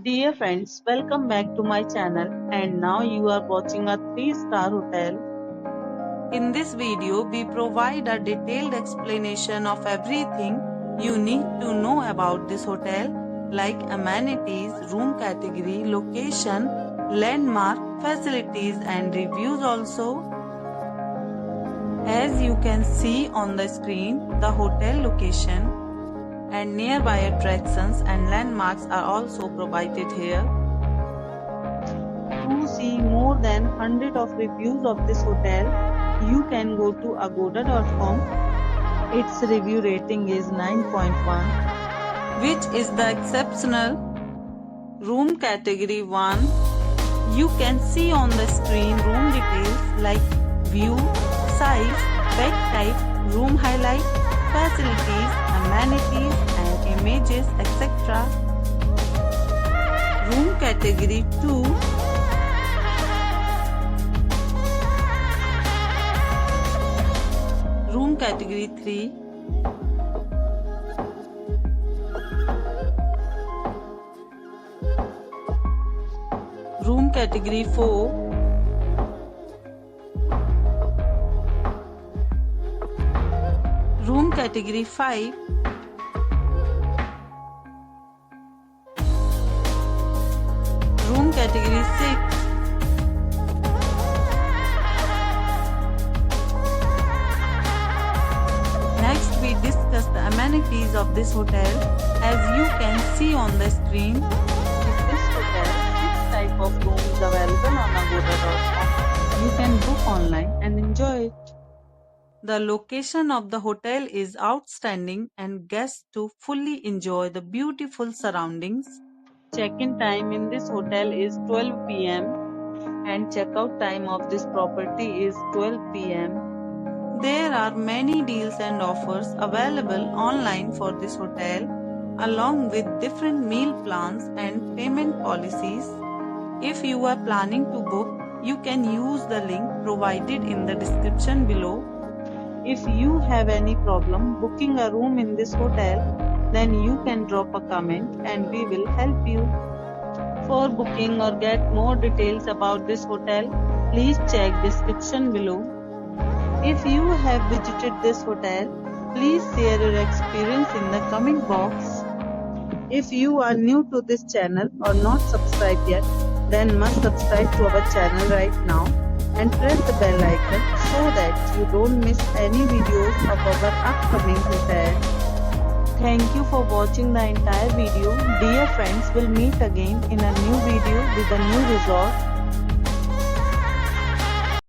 Dear friends, welcome back to my channel, and now you are watching a 3-star hotel. In this video, we provide a detailed explanation of everything you need to know about this hotel, like amenities, room category, location, landmark, facilities and reviews also. As you can see on the screen, the hotel location and nearby attractions and landmarks are also provided here. To see more than 100 of reviews of this hotel, you can go to agoda.com. Its review rating is 9.1, which is the exceptional. Room category 1. You can see on the screen room details like view, size, bed type, room highlight, facilities, amenities and images, etc. Room category 2. Room category 3. Room category 4. Room category 5. Room category 6. Next we discuss the amenities of this hotel. As you can see on the screen, in this hotel, 6 type of rooms available on agoda.com. You can book online and enjoy it. The location of the hotel is outstanding and guests to fully enjoy the beautiful surroundings. Check-in time in this hotel is 12 p.m. and check-out time of this property is 12 p.m. There are many deals and offers available online for this hotel, along with different meal plans and payment policies. If you are planning to book, you can use the link provided in the description below. If you have any problem booking a room in this hotel, then you can drop a comment and we will help you. For booking or get more details about this hotel, please check description below. If you have visited this hotel, please share your experience in the comment box. If you are new to this channel or not subscribed yet, then must subscribe to our channel right now and press the bell icon so that you don't miss any videos of our upcoming hotel. Thank you for watching the entire video. Dear friends, we'll meet again in a new video with a new resort.